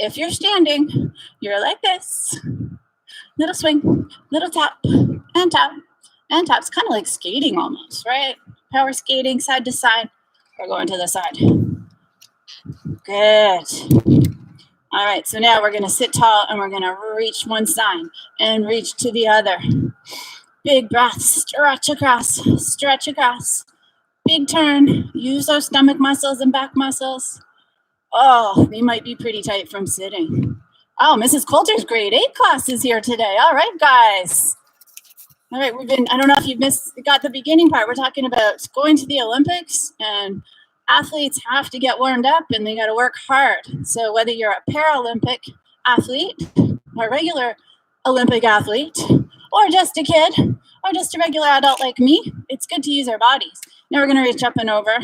if you're standing, you're like this. Little swing, little tap, and tap, and tap. It's kind of like skating almost, right? Power skating, side to side. We're going to the side. Good. All right, so now we're going to sit tall and we're going to reach one side and reach to the other. Big breath, stretch across, stretch across. Big turn, use those stomach muscles and back muscles. Oh, they might be pretty tight from sitting. Oh, Mrs. Coulter's grade 8 class is here today. All right, guys. All right, I don't know if you've got the beginning part. We're talking about going to the Olympics, and athletes have to get warmed up and they got to work hard. So whether you're a Paralympic athlete, a regular Olympic athlete, or just a kid, or just a regular adult like me, it's good to use our bodies. Now we're going to reach up and over.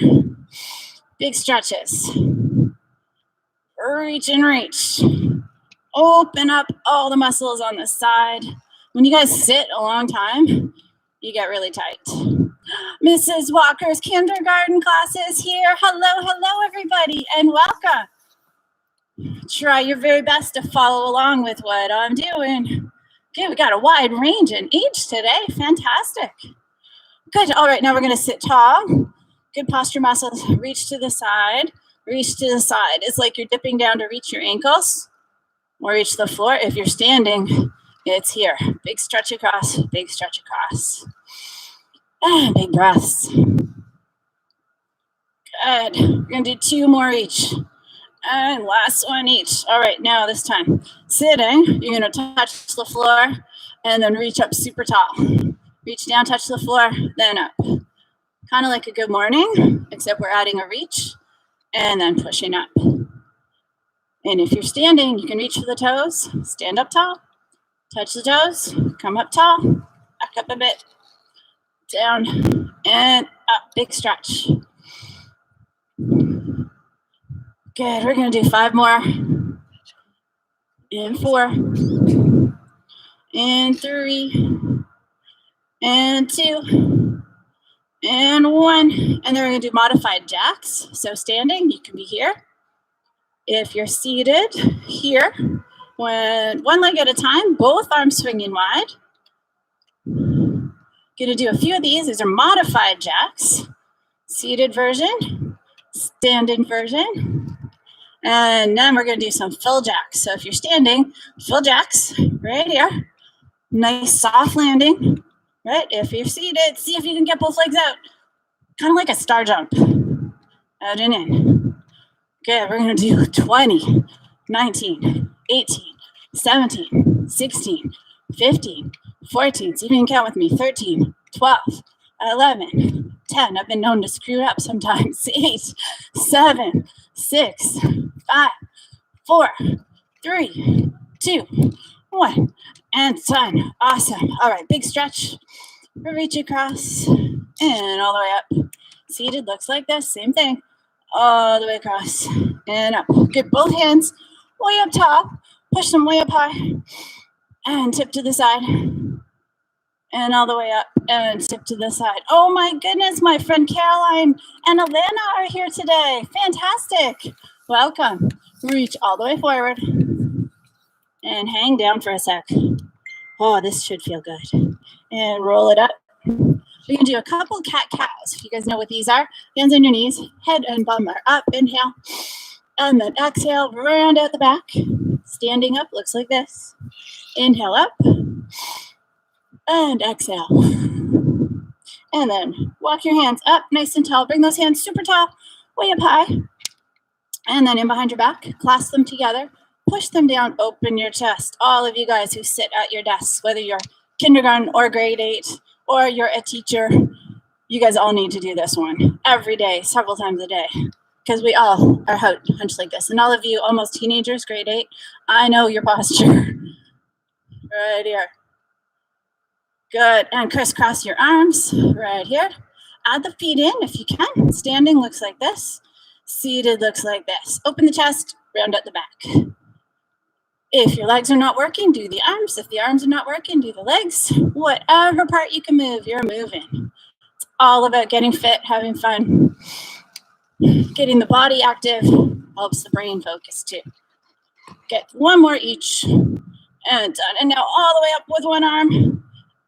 Big stretches. Reach and reach. Open up all the muscles on the side. When you guys sit a long time, you get really tight. Mrs. Walker's kindergarten class is here. Hello, everybody, and welcome. Try your very best to follow along with what I'm doing. Okay, we got a wide range in age today. Fantastic. Good. All right, now we're going to sit tall. Good posture muscles. Reach to the side. Reach to the side. It's like you're dipping down to reach your ankles or reach the floor. If you're standing, it's here. Big stretch across. Big stretch across. And big breaths. Good. We're going to do 2 more each. And last one each. All right, now this time, sitting, you're going to touch the floor and then reach up super tall. Reach down, touch the floor, then up. Kind of like a good morning, except we're adding a reach and then pushing up. And if you're standing, you can reach for the toes, stand up tall, touch the toes, come up tall, back up a bit, down and up, big stretch. Good, we're going to do 5 more. And 4. And 3. And 2. And 1. And then we're going to do modified jacks. So standing, you can be here. If you're seated, here. One leg at a time, both arms swinging wide. Going to do a few of these. These are modified jacks. Seated version, standing version. And then we're going to do some full jacks. So if you're standing, full jacks right here. Nice soft landing, right? If you're seated, see if you can get both legs out. Kind of like a star jump. Out and in. Okay, we're going to do 20, 19, 18, 17, 16, 15, 14. See if you can count with me. 13, 12, 11, 10. I've been known to screw up sometimes. 8, 7, 6, 5, 4, 3, 2, 1, and done. Awesome. All right, big stretch. Reach across and all the way up. Seated looks like this. Same thing. All the way across and up. Get both hands way up top. Push them way up high and tip to the side. And all the way up and tip to the side. Oh my goodness, my friend Caroline and Alana are here today. Fantastic. Welcome. Reach all the way forward and hang down for a sec. Oh, this should feel good. And roll it up. We're going to do a couple cat-cows. If you guys know what these are, hands on your knees, head and bum are up, inhale. And then exhale, round out the back. Standing up looks like this. Inhale up. And exhale. And then walk your hands up nice and tall. Bring those hands super tall, way up high. And then in behind your back, clasp them together. Push them down, open your chest. All of you guys who sit at your desks, whether you're kindergarten or grade 8, or you're a teacher, you guys all need to do this one every day, several times a day, because we all are hunched like this. And all of you almost teenagers, grade 8, I know your posture. Right here. Good. And crisscross your arms right here. Add the feet in if you can. Standing looks like this. Seated looks like this. Open the chest, round out the back. If your legs are not working, do the arms. If the arms are not working, do the legs. Whatever part you can move, you're moving. It's all about getting fit, having fun. Getting the body active helps the brain focus too. Get one more each. And done. And now all the way up with one arm,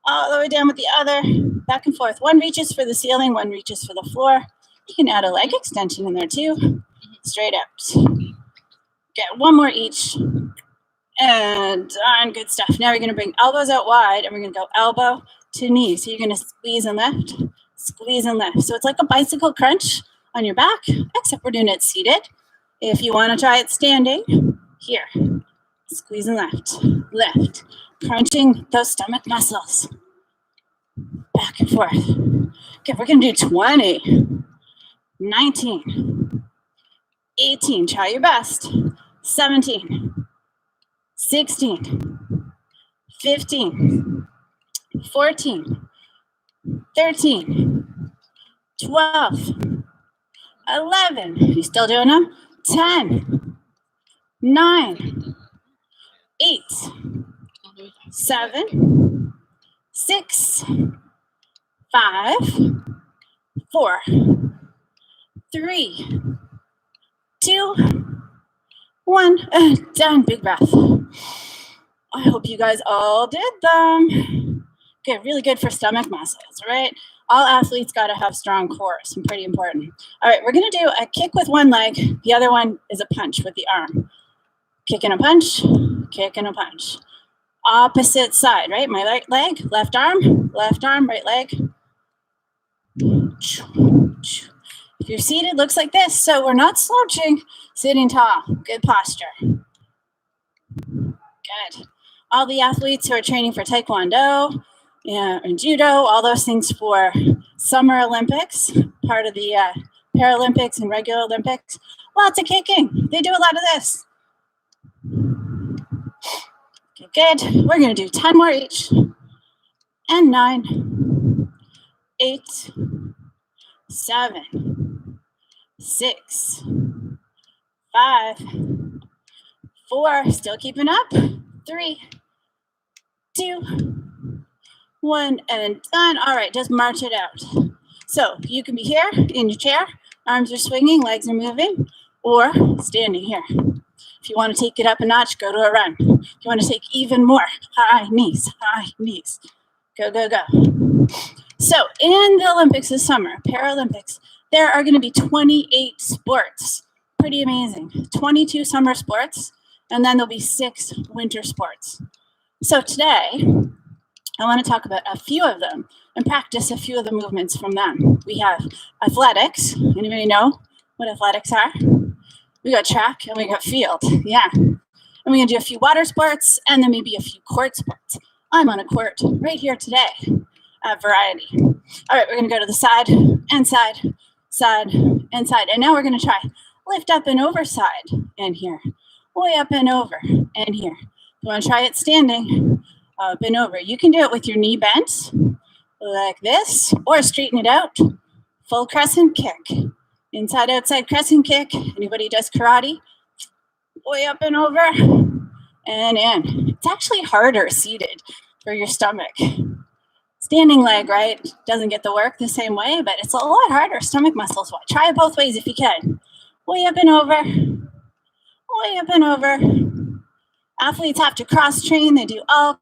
all the way down with the other, back and forth. One reaches for the ceiling, one reaches for the floor. You can add a leg extension in there too. Straight out. Get one more each. And done. Good stuff. Now we're going to bring elbows out wide, and we're going to go elbow to knee. So you're going to squeeze and lift, squeeze and lift. So it's like a bicycle crunch on your back, except we're doing it seated. If you want to try it standing, here. Squeeze and lift, crunching those stomach muscles. Back and forth. Okay, we're going to do 20, 19, 18, try your best, 17, 16, 15, 14, 13, 12, 11, you still doing them? 10, 9, 8, 7, 6, 5, 4, 3, 2, 1. Done. Big breath. I hope you guys all did them. Okay, really good for stomach muscles, right? All athletes got to have strong cores. Pretty important. All right, we're going to do a kick with one leg. The other one is a punch with the arm. Kick and a punch, kick and a punch. Opposite side, right? My right leg, left arm, right leg. If you're seated, looks like this. So we're not slouching, sitting tall. Good posture. Good. All the athletes who are training for Taekwondo and Judo, all those things for Summer Olympics, part of the Paralympics and regular Olympics, lots of kicking. They do a lot of this. Okay, good. We're going to do 10 more each. And 9, 8, 7, 6, 5, 4, still keeping up. 3, 2, 1, and done. All right, just march it out. So you can be here in your chair, arms are swinging, legs are moving, or standing here. If you want to take it up a notch, go to a run. If you want to take even more, high knees, go, go, go. So in the Olympics this summer, Paralympics, there are going to be 28 sports. Pretty amazing. 22 summer sports, and then there'll be 6 winter sports. So today, I want to talk about a few of them and practice a few of the movements from them. We have athletics. Anybody know what athletics are? We got track and we got field. Yeah. And we're going to do a few water sports and then maybe a few court sports. I'm on a court right here today at Variety. All right, we're going to go to the side and side, side and side. And now we're going to try lift up and over side and here. Way up and over and here. You want to try it standing, up and over. You can do it with your knee bent like this or straighten it out. Full crescent kick. Inside, outside crescent kick. Anybody does karate? Way up and over and in. It's actually harder seated for your stomach. Standing leg, right, doesn't get the work the same way, but it's a lot harder stomach muscles. Try it both ways if you can. Way up and over. Way up and over. Athletes have to cross train. They do all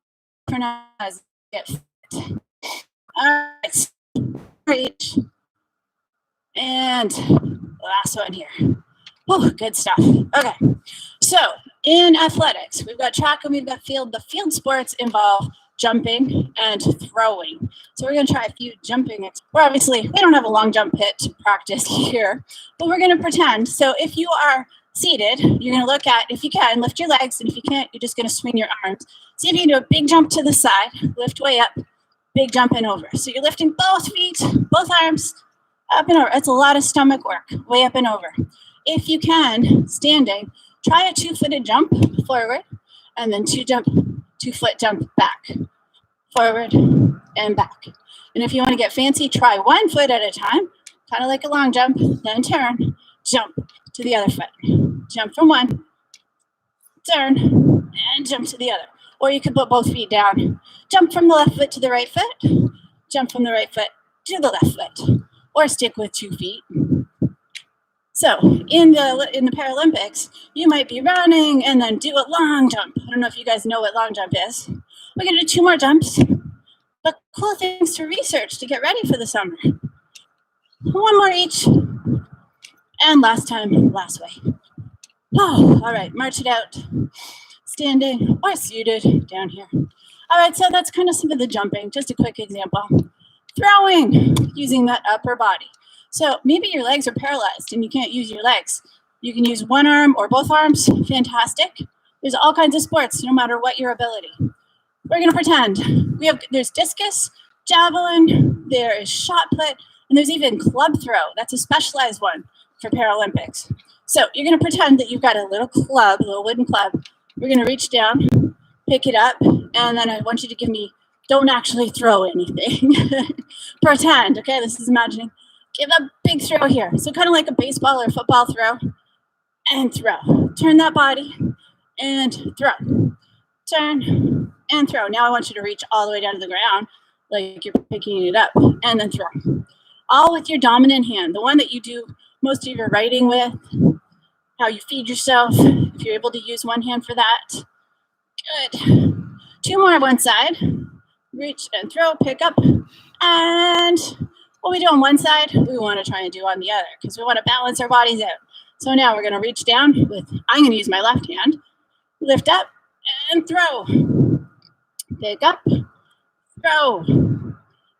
as get fit. All right. Reach. And last one here. Oh, good stuff. Okay. So in athletics, we've got track and we've got field. The field sports involve jumping and throwing. So we're going to try a few jumping. We're obviously, we don't have a long jump pit to practice here, but we're going to pretend. So if you are seated, you're going to look at, if you can, lift your legs, and if you can't, you're just going to swing your arms. See if you can do a big jump to the side, lift way up, big jump and over. So you're lifting both feet, both arms, up and over. It's a lot of stomach work, way up and over. If you can, standing, try a 2-footed jump forward, and then 2-foot jump back, forward and back. And if you want to get fancy, try 1 foot at a time, kind of like a long jump, then turn, jump to the other foot. Jump from one, turn, and jump to the other. Or you could put both feet down. Jump from the left foot to the right foot, jump from the right foot to the left foot. Or stick with 2 feet. So in the Paralympics, you might be running and then do a long jump. I don't know if you guys know what long jump is. We're going to do 2 more jumps, but cool things to research to get ready for the summer. 1 more each. And last time, last way. Oh, all right, march it out. Standing or seated down here. All right, so that's kind of some of the jumping. Just a quick example. Throwing, using that upper body. So maybe your legs are paralyzed and you can't use your legs. You can use one arm or both arms. Fantastic. There's all kinds of sports, no matter what your ability. We're going to pretend. There's discus, javelin, there is shot put, and there's even club throw. That's a specialized one for Paralympics. So you're going to pretend that you've got a little club, a little wooden club. We're going to reach down, pick it up, and then I want you to give me, don't actually throw anything. Pretend, okay? This is imagining. Give a big throw here. So kind of like a baseball or football throw, and throw. Turn that body, and throw. Turn, and throw. Now I want you to reach all the way down to the ground, like you're picking it up, and then throw. All with your dominant hand, the one that you do most of your writing with, how you feed yourself, if you're able to use one hand for that. Good. 2 more on one side. Reach and throw, pick up. And what we do on one side, we want to try and do on the other because we want to balance our bodies out. So now we're going to reach down I'm going to use my left hand. Lift up and throw. Pick up, throw.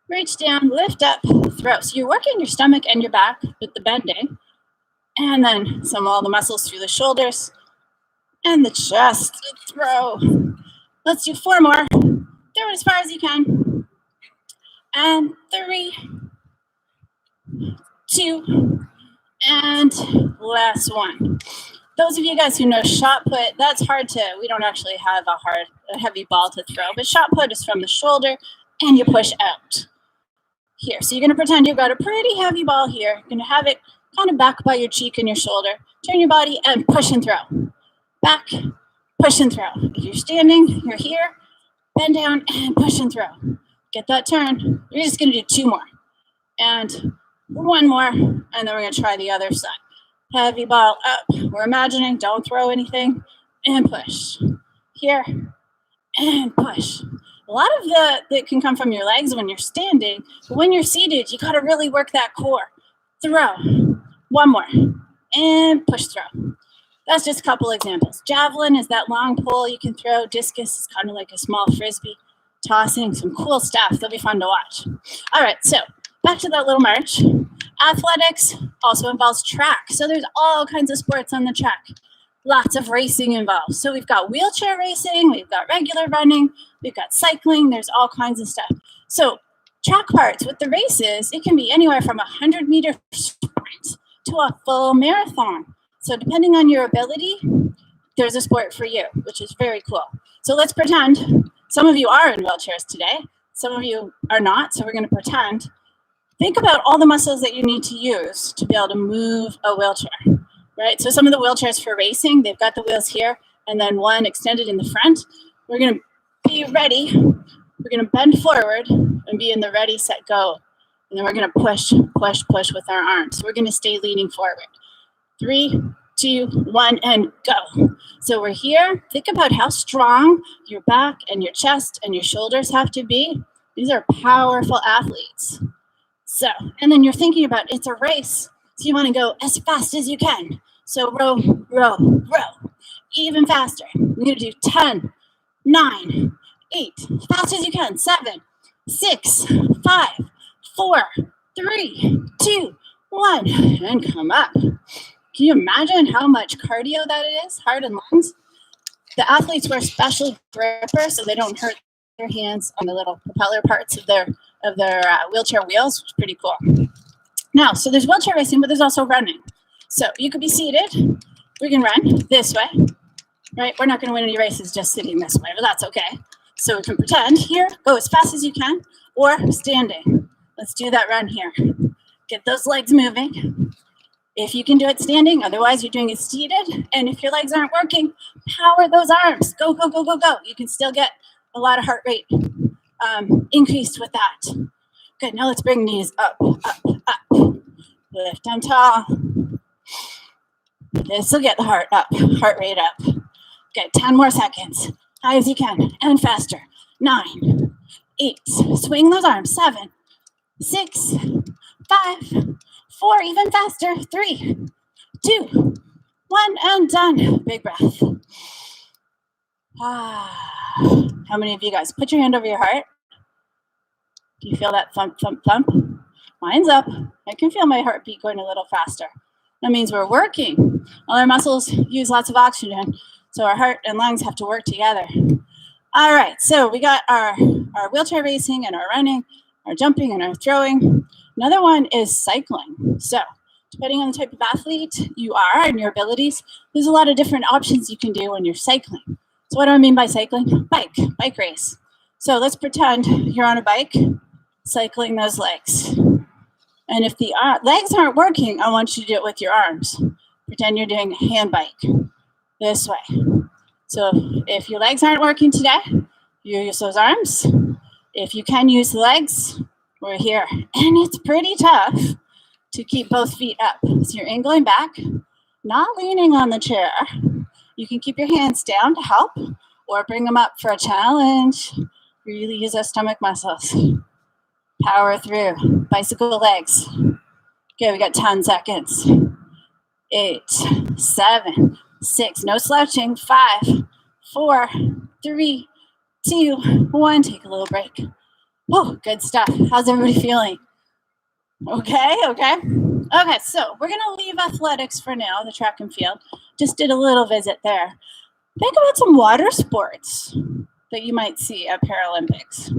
Reach down, lift up, throw. So you're working your stomach and your back with the bending. And then all the muscles through the shoulders and the chest. Throw. Let's do 4 more. Throw it as far as you can. And 3, 2, and last one. Those of you guys who know shot put, that's hard we don't actually have a heavy ball to throw, but shot put is from the shoulder and you push out here. So you're going to pretend you've got a pretty heavy ball here. You're going to have it kind of back by your cheek and your shoulder. Turn your body and push and throw. Back, push and throw. If you're standing, you're here. Bend down and push and throw. Get that turn. We're just going to do 2 more. And 1 more. And then we're going to try the other side. Heavy ball up. We're imagining. Don't throw anything. And push. Here. And push. A lot of that can come from your legs when you're standing. But when you're seated, you got to really work that core. Throw. 1 more. And push throw. That's just a couple examples. Javelin is that long pole you can throw. Discus is kind of like a small frisbee. Tossing, some cool stuff. They'll be fun to watch. All right, so back to that little march. Athletics also involves track. So there's all kinds of sports on the track. Lots of racing involved. So we've got wheelchair racing, we've got regular running, we've got cycling, there's all kinds of stuff. So track parts with the races, it can be anywhere from 100-meter sprint to a full marathon. So depending on your ability, there's a sport for you, which is very cool. So let's pretend some of you are in wheelchairs today. Some of you are not, so we're going to pretend. Think about all the muscles that you need to use to be able to move a wheelchair, right? So some of the wheelchairs for racing, they've got the wheels here and then one extended in the front. We're going to be ready. We're going to bend forward and be in the ready, set, go. And then we're going to push, push, push with our arms. So we're going to stay leaning forward. 3, 2, 1, and go. So we're here. Think about how strong your back and your chest and your shoulders have to be. These are powerful athletes. So, and then you're thinking about it's a race. So you want to go as fast as you can. So row, row, row. Even faster. We're going to do 10, 9, 8. Fast as you can. 7, 6, 5, 4, 3, 2, 1. And come up. Can you imagine how much cardio that is? Heart and lungs. The athletes wear special grippers so they don't hurt their hands on the little propeller parts of their wheelchair wheels, which is pretty cool. Now, so there's wheelchair racing, but there's also running. So you could be seated. We can run this way, right? We're not going to win any races just sitting this way, but that's okay. So we can pretend here, go as fast as you can, or standing. Let's do that run here. Get those legs moving. If you can do it standing, otherwise you're doing it seated. And if your legs aren't working, power those arms. Go, go, go, go, go. You can still get a lot of heart rate increased with that. Good, now let's bring knees up, up, up. Lift them tall. This will get the heart rate up. Okay, 10 more seconds. High as you can and faster. 9, 8, swing those arms. 7, 6, 5, 4, even faster. 3, 2, 1, and done. Big breath. How many of you guys put your hand over your heart? Do you feel that thump, thump, thump? Mine's up. I can feel my heartbeat going a little faster. That means we're working. All our muscles use lots of oxygen, so our heart and lungs have to work together. All right, so we got our wheelchair racing and our running, our jumping and our throwing. Another one is cycling. So depending on the type of athlete you are and your abilities, there's a lot of different options you can do when you're cycling. So what do I mean by cycling? Bike race. So let's pretend you're on a bike, cycling those legs. And if the legs aren't working, I want you to do it with your arms. Pretend you're doing a hand bike this way. So if your legs aren't working today, you use those arms. If you can use the legs, we're here. And it's pretty tough to keep both feet up. So you're angling back, not leaning on the chair. You can keep your hands down to help or bring them up for a challenge. Really use those stomach muscles. Power through. Bicycle legs. Okay, we got 10 seconds. 8, 7, 6. No slouching. 5, 4, 3, 2, 1. Take a little break. Oh, good stuff. How's everybody feeling? Okay. Okay, so we're going to leave athletics for now, the track and field. Just did a little visit there. Think about some water sports that you might see at Paralympics.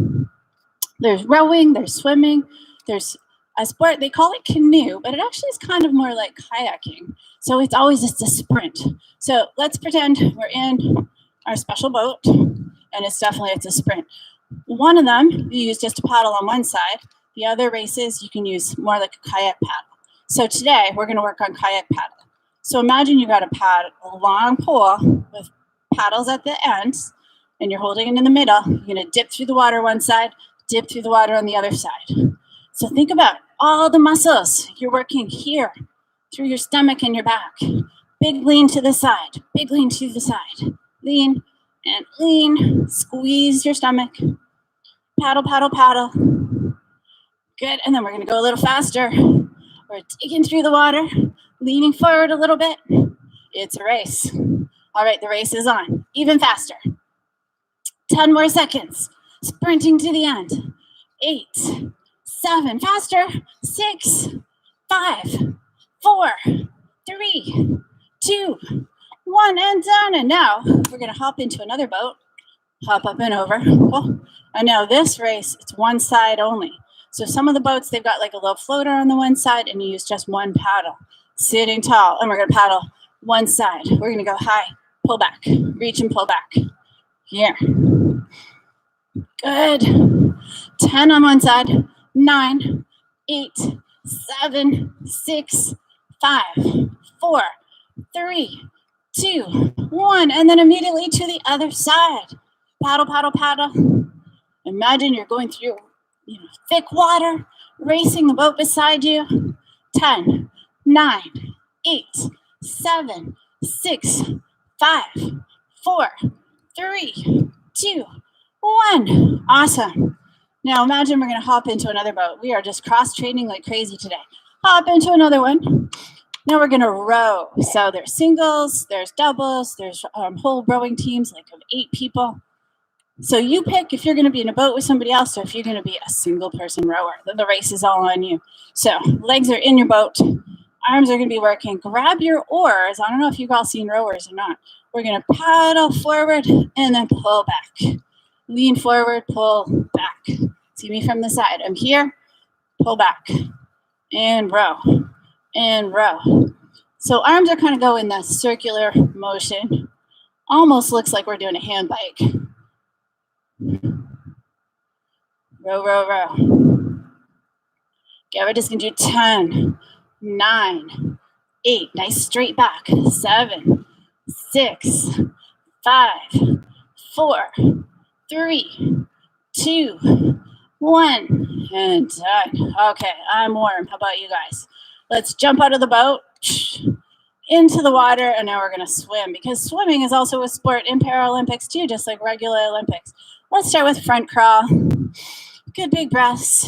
There's rowing, there's swimming, there's a sport, they call it canoe, but it actually is kind of more like kayaking. So it's always just a sprint. So let's pretend we're in our special boat, and it's a sprint. One of them, you use just a paddle on one side. The other races, you can use more like a kayak paddle. So today, we're gonna work on kayak paddle. So imagine you got a long pole with paddles at the ends, and you're holding it in the middle. You're gonna dip through the water one side, dip through the water on the other side. So think about all the muscles you're working here, through your stomach and your back. Big lean to the side, big lean to the side. Lean and lean, squeeze your stomach. Paddle, paddle, paddle. Good, and then we're gonna go a little faster. We're digging through the water, leaning forward a little bit. It's a race. All right, the race is on, even faster. 10 more seconds, sprinting to the end. 8, 7, faster. 6, 5, 4, 3, 2, 1, and done. And now we're gonna hop into another boat, hop up and over. Cool. And now this race, it's one side only. So some of the boats, they've got like a little floater on the one side and you use just one paddle. Sitting tall, and we're gonna paddle one side. We're gonna go high, pull back, reach and pull back. Here. Good. 10 on one side. 9, 8, 7, 6, 5, 4, 3, 2, 1. And then immediately to the other side. Paddle, paddle, paddle. Imagine you're going through thick water, racing the boat beside you. 10, 9, 8, 7, 6, 5, 4, 3, 2, 1. Awesome. Now imagine we're going to hop into another boat. We are just cross-training like crazy today. Hop into another one. Now we're going to row. So there's singles, there's doubles, there's whole rowing teams like of 8 people. So you pick if you're going to be in a boat with somebody else or if you're going to be a single person rower. The race is all on you. So legs are in your boat. Arms are going to be working. Grab your oars. I don't know if you've all seen rowers or not. We're going to paddle forward and then pull back. Lean forward, pull back. See me from the side. I'm here, pull back, and row, and row. So arms are kind of going in that circular motion. Almost looks like we're doing a hand bike. Row, row, row. Okay, we're just going to do 10, 9, 8. Nice straight back. 7, 6, 5, 4, 3, 2, 1, and done. Okay, I'm warm. How about you guys? Let's jump out of the boat into the water, and now we're going to swim, because swimming is also a sport in Paralympics too, just like regular Olympics. Let's start with front crawl. Good big breaths.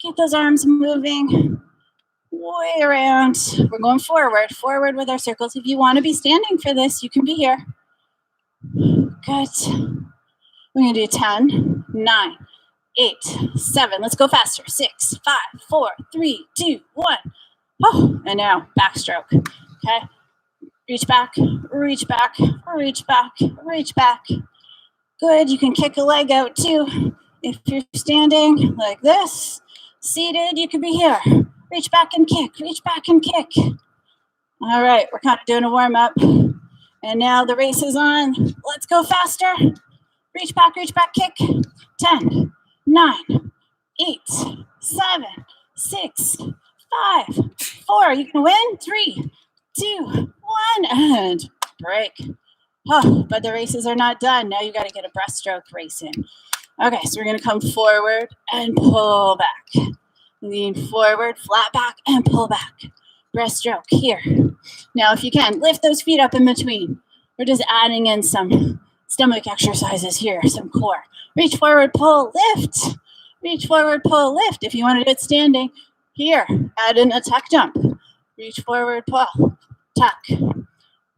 Get those arms moving way around. We're going forward with our circles. If you want to be standing for this, you can be here. Good. We're going to do 10, 9, 8, 7. Let's go faster. 6, 5, 4, 3, 2, 1. Oh, and now backstroke. Okay. Reach back, reach back, reach back, reach back. Good. You can kick a leg out too. If you're standing like this, seated, you can be here. Reach back and kick, reach back and kick. All right, we're kind of doing a warm up. And now the race is on. Let's go faster. Reach back, kick. 10, 9, 8, 7, 6, 5, 4. You can win. 3, 2, 1, and break. Oh, but the races are not done. Now you got to get a breaststroke race in. Okay, so we're going to come forward and pull back. Lean forward, flat back, and pull back. Breaststroke here. Now, if you can, lift those feet up in between. We're just adding in some stomach exercises here, some core. Reach forward, pull, lift. Reach forward, pull, lift. If you want to do it standing, here, add in a tuck jump. Reach forward, pull, tuck.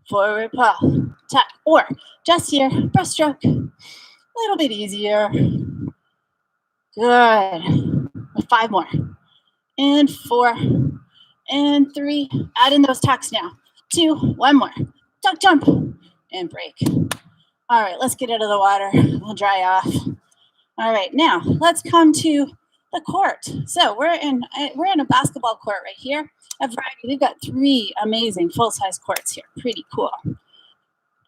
Forward, pull, tuck. Or just here, breaststroke. A little bit easier. Good. 5 more. And 4. And 3. Add in those tucks now. 2. 1 more. Tuck jump. And break. All right, let's get out of the water. We'll dry off. All right, now let's come to the court. So we're in a basketball court right here. We've got 3 amazing full-size courts here. Pretty cool.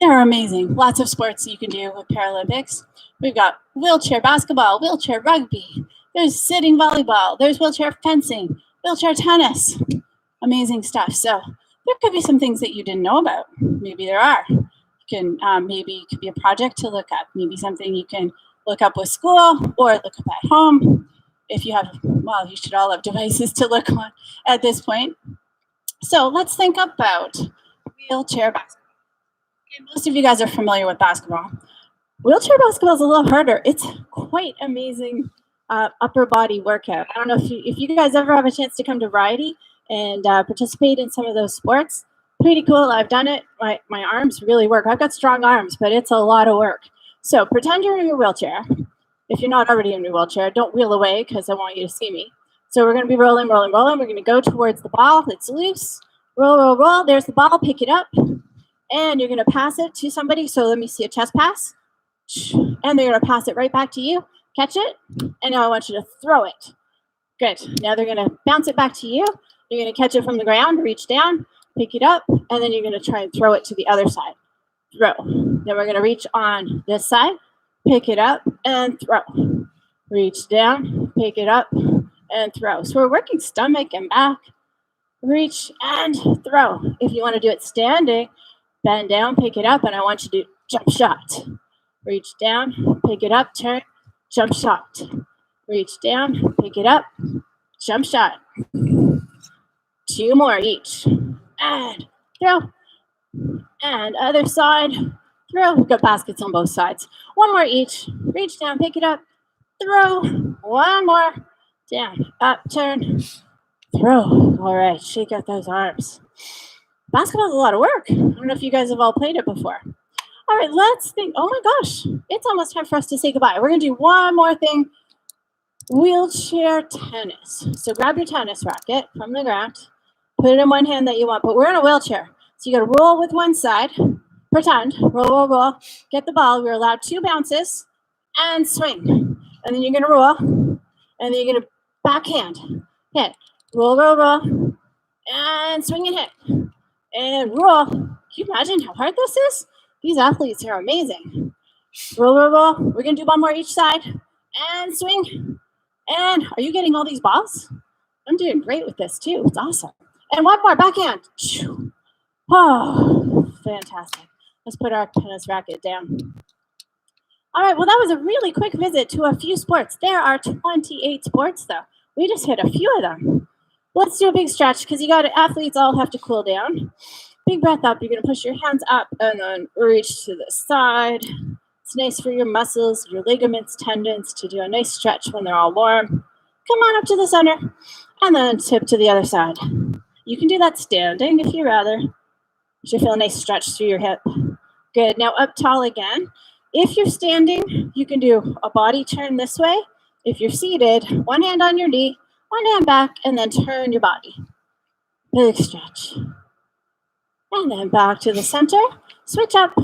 They're amazing. Lots of sports you can do with Paralympics. We've got wheelchair basketball, wheelchair rugby. There's sitting volleyball. There's wheelchair fencing, wheelchair tennis. Amazing stuff. So there could be some things that you didn't know about. Maybe there are. You can maybe it could be a project to look up. Maybe something you can look up with school or look up at home. If you have, well, you should all have devices to look on at this point. So let's think about wheelchair basketball. Okay, most of you guys are familiar with basketball. Wheelchair basketball is a little harder. It's quite amazing upper body workout. I don't know if you guys ever have a chance to come to Variety and participate in some of those sports. Pretty cool. I've done it. My arms really work. I've got strong arms, but it's a lot of work. So pretend you're in your wheelchair. If you're not already in your wheelchair, don't wheel away because I want you to see me. So we're going to be rolling, rolling, rolling. We're going to go towards the ball. It's loose. Roll, roll, roll. There's the ball. Pick it up. And you're going to pass it to somebody. So let me see a chest pass. And they're going to pass it right back to you. Catch it. And now I want you to throw it. Good. Now they're going to bounce it back to you. You're going to catch it from the ground, reach down, pick it up, and then you're going to try and throw it to the other side. Throw. Then we're going to reach on this side, pick it up, and throw. Reach down, pick it up, and throw. So we're working stomach and back. Reach and throw. If you want to do it standing, bend down, pick it up, and I want you to do jump shot. Reach down, pick it up, turn, jump shot. Reach down, pick it up, jump shot. 2 more each. And throw. And other side, throw. We've got baskets on both sides. 1 more each. Reach down, pick it up, throw. 1 more. Down, up, turn, throw. All right, shake out those arms. Basketball is a lot of work. I don't know if you guys have all played it before. All right, let's think. Oh my gosh, it's almost time for us to say goodbye. We're going to do one more thing. Wheelchair tennis. So grab your tennis racket from the ground. Put it in one hand that you want, but we're in a wheelchair. So you got to roll with one side. Pretend. Roll, roll, roll. Get the ball. We're allowed 2 bounces and swing. And then you're going to roll. And then you're going to backhand. Hit. Roll, roll, roll. And swing and hit. And roll. Can you imagine how hard this is? These athletes are amazing. Roll, roll, roll. We're going to do 1 more each side. And swing. And are you getting all these balls? I'm doing great with this too. It's awesome. And 1 more backhand. Oh, fantastic. Let's put our tennis racket down. All right, well, that was a really quick visit to a few sports. There are 28 sports, though. We just hit a few of them. Let's do a big stretch because athletes all have to cool down. Big breath up. You're going to push your hands up and then reach to the side. It's nice for your muscles, your ligaments, tendons to do a nice stretch when they're all warm. Come on up to the center and then tip to the other side. You can do that standing if you rather. You should feel a nice stretch through your hip. Good. Now up tall again. If you're standing, you can do a body turn this way. If you're seated, one hand on your knee, one hand back, and then turn your body. Big stretch. And then back to the center. Switch up.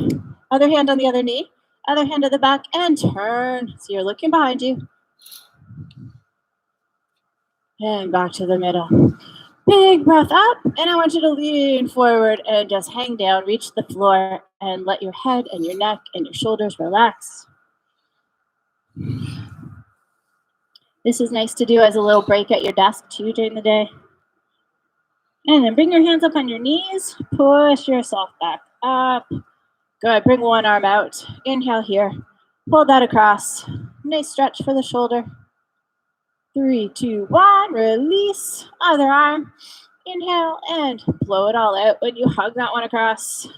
Other hand on the other knee. Other hand at the back and turn. So you're looking behind you. And back to the middle. Big breath up. And I want you to lean forward and just hang down. Reach the floor and let your head and your neck and your shoulders relax. This is nice to do as a little break at your desk too during the day. And then bring your hands up on your knees. Push yourself back up. Good. Bring one arm out. Inhale here. Pull that across. Nice stretch for the shoulder. 3, 2, 1. Release. Other arm. Inhale and blow it all out when you hug that one across.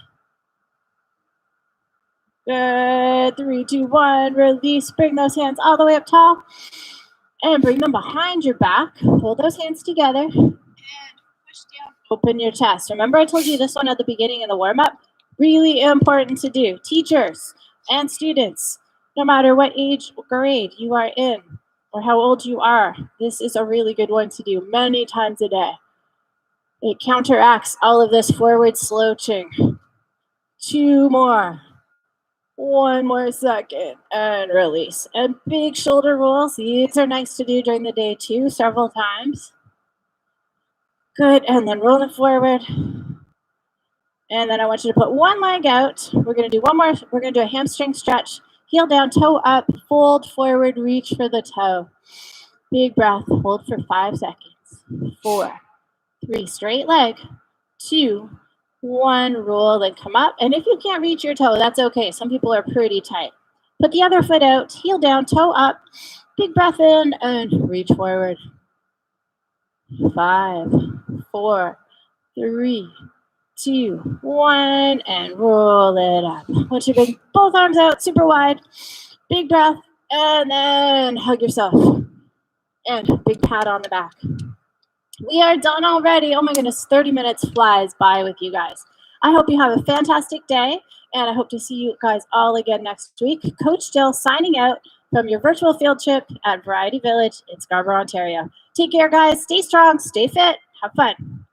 Good. 3, 2, 1. Release. Bring those hands all the way up tall. And bring them behind your back. Hold those hands together. And push down. Open your chest. Remember I told you this one at the beginning of the warm-up? Really important to do. Teachers and students, no matter what age or grade you are in or how old you are, this is a really good one to do many times a day. It counteracts all of this forward slouching. 2 more. 1 more second and release. And big shoulder rolls. These are nice to do during the day too, several times. Good. And then roll it forward. And then I want you to put one leg out. We're going to do one more. We're going to do a hamstring stretch. Heel down, toe up, fold forward, reach for the toe. Big breath. Hold for 5 seconds. 4, 3, straight leg. 2, 1, roll, then come up. And if you can't reach your toe, that's okay. Some people are pretty tight. Put the other foot out, heel down, toe up. Big breath in and reach forward. 5, 4, 3, 2, 1, and roll it up. Once you bring both arms out, super wide. Big breath, and then hug yourself. And big pat on the back. We are done already. Oh my goodness, 30 minutes flies by with you guys. I hope you have a fantastic day, and I hope to see you guys all again next week. Coach Jill signing out from your virtual field trip at Variety Village in Scarborough, Ontario. Take care, guys. Stay strong, stay fit, have fun.